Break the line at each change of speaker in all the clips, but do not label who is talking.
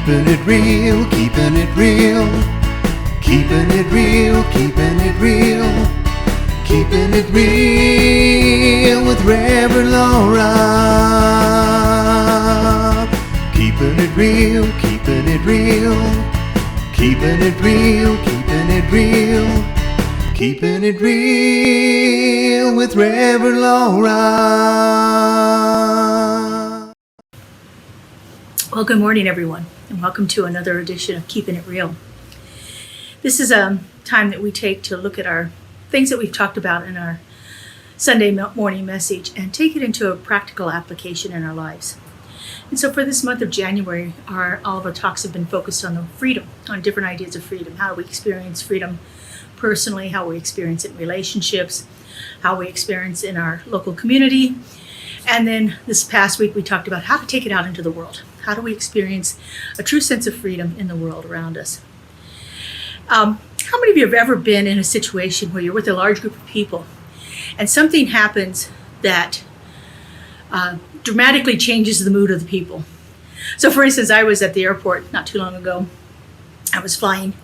Keeping it real, keeping it real. Keeping it real, keeping it real. Keeping it real with Reverend Laura. Keeping it real, keeping it real. Keeping it real, keeping it real. Keeping it real with Reverend Laura.
Well, good morning, everyone, and welcome to another edition of Keeping It Real. This is a time that we take to look at our things that we've talked about in our Sunday morning message and take it into a practical application in our lives. And so for this month of January, all of our talks have been focused on the freedom, on different ideas of freedom, how we experience freedom personally, how we experience it in relationships, how we experience in our local community. And then this past week, we talked about how to take it out into the world. How do we experience a true sense of freedom in the world around us? How many of you have ever been in a situation where you're with a large group of people and something happens that dramatically changes the mood of the people? So for instance, I was at the airport not too long ago. I was flying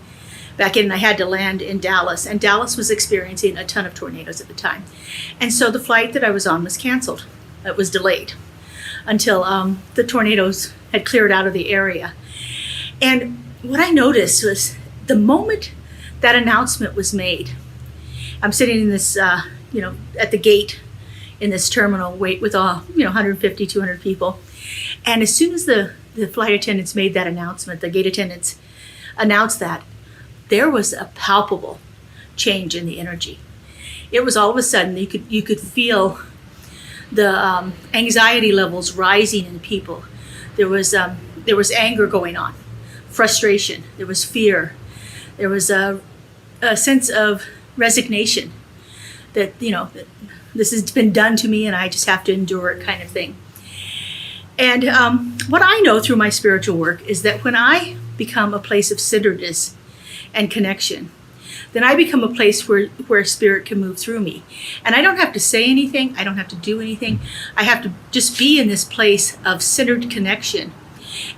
back in and I had to land in Dallas, and Dallas was experiencing a ton of tornadoes at the time. And so the flight that I was on was canceled. It was delayed until the tornadoes had cleared out of the area. And what I noticed was the moment that announcement was made, I'm sitting in this, at the gate in this terminal, wait with 150, 200 people. And as soon as the flight attendants made that announcement, the gate attendants announced that, there was a palpable change in the energy. It was all of a sudden, you could feel the anxiety levels rising in people. There was anger going on, frustration, there was fear, there was a sense of resignation that, this has been done to me and I just have to endure it kind of thing. And what I know through my spiritual work is that when I become a place of centeredness and connection, then I become a place where spirit can move through me. And I don't have to say anything. I don't have to do anything. I have to just be in this place of centered connection.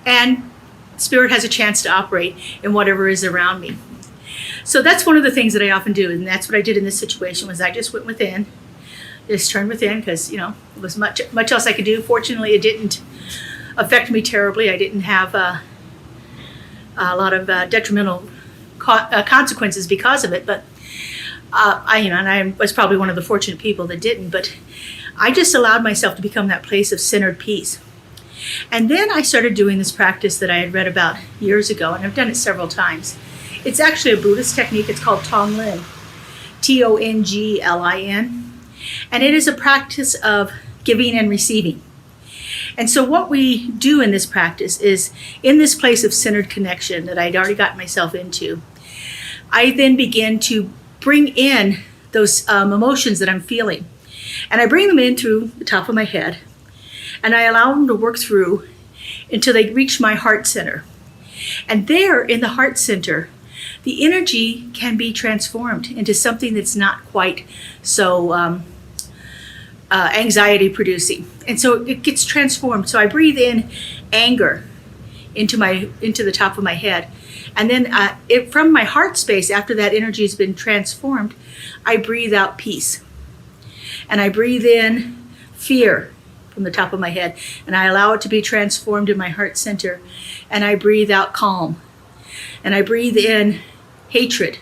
And spirit has a chance to operate in whatever is around me. So that's one of the things that I often do. And that's what I did in this situation was I just went within, just turned within because, there was much else I could do. Fortunately, it didn't affect me terribly. I didn't have a lot of detrimental consequences because of it, but I was probably one of the fortunate people that didn't, but I just allowed myself to become that place of centered peace. And then I started doing this practice that I had read about years ago, and I've done it several times. It's actually a Buddhist technique. It's called Tong-Lin, Tonglin, and it is a practice of giving and receiving. And so what we do in this practice is, in this place of centered connection that I'd already gotten myself into, I then begin to bring in those emotions that I'm feeling. And I bring them in through the top of my head, and I allow them to work through until they reach my heart center. And there in the heart center, the energy can be transformed into something that's not quite so anxiety producing. And so it gets transformed. So I breathe in anger into the top of my head. And then from my heart space, after that energy has been transformed, I breathe out peace. And I breathe in fear from the top of my head. And I allow it to be transformed in my heart center. And I breathe out calm. And I breathe in hatred.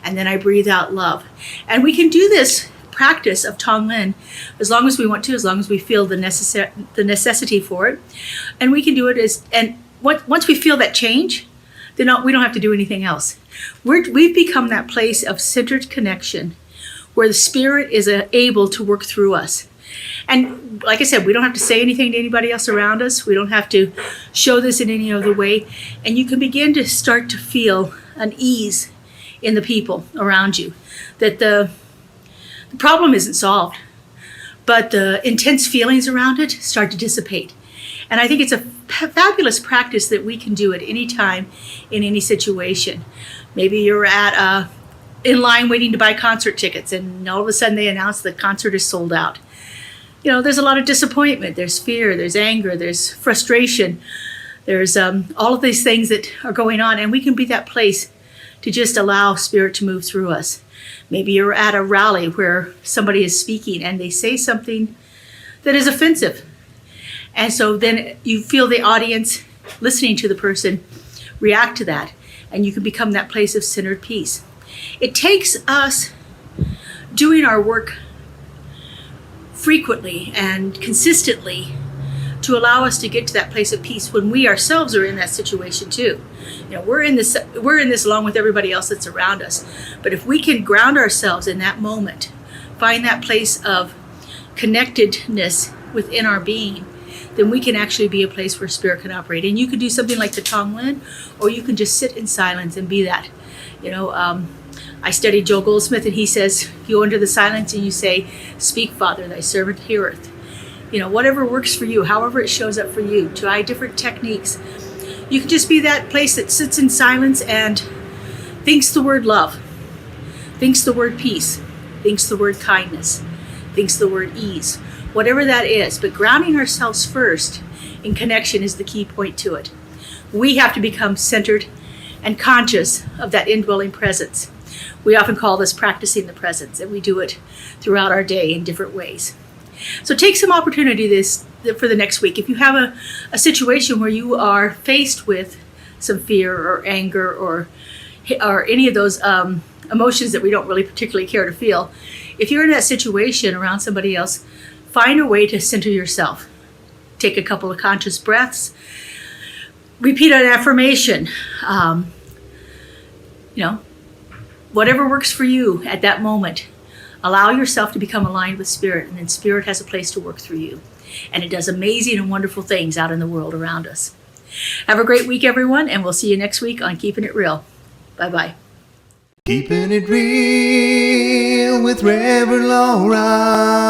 And then I breathe out love. And we can do this practice of Tong-Lin as long as we want to, as long as we feel the necessity for it. And we can do it once we feel that change, then we don't have to do anything else. We've become that place of centered connection where the spirit is able to work through us. And like I said, we don't have to say anything to anybody else around us. We don't have to show this in any other way. And you can begin to start to feel an ease in the people around you, that the problem isn't solved, but the intense feelings around it start to dissipate. And I think it's a fabulous practice that we can do at any time, in any situation. Maybe you're in line waiting to buy concert tickets, and all of a sudden they announce the concert is sold out. There's a lot of disappointment. There's fear, there's anger, there's frustration. There's all of these things that are going on, and we can be that place to just allow Spirit to move through us. Maybe you're at a rally where somebody is speaking and they say something that is offensive. And so then you feel the audience listening to the person react to that, and you can become that place of centered peace. It takes us doing our work frequently and consistently to allow us to get to that place of peace when we ourselves are in that situation too. We're in this along with everybody else that's around us. But if we can ground ourselves in that moment, find that place of connectedness within our being, then we can actually be a place where Spirit can operate. And you can do something like the Tong-Lin, or you can just sit in silence and be that. I studied Joel Goldsmith, and he says, you go into the silence and you say, "Speak, Father, thy servant heareth." Whatever works for you, however it shows up for you, try different techniques. You can just be that place that sits in silence and thinks the word love, thinks the word peace, thinks the word kindness, thinks the word ease, whatever that is. But grounding ourselves first in connection is the key point to it. We have to become centered and conscious of that indwelling presence. We often call this practicing the presence, and we do it throughout our day in different ways. So take some opportunity for the next week. If you have a situation where you are faced with some fear or anger or any of those emotions that we don't really particularly care to feel, if you're in that situation around somebody else, find a way to center yourself. Take a couple of conscious breaths. Repeat an affirmation. Whatever works for you at that moment. Allow yourself to become aligned with Spirit, and then Spirit has a place to work through you. And it does amazing and wonderful things out in the world around us. Have a great week, everyone, and we'll see you next week on Keeping It Real. Bye-bye.
Keeping it real with Reverend Laura.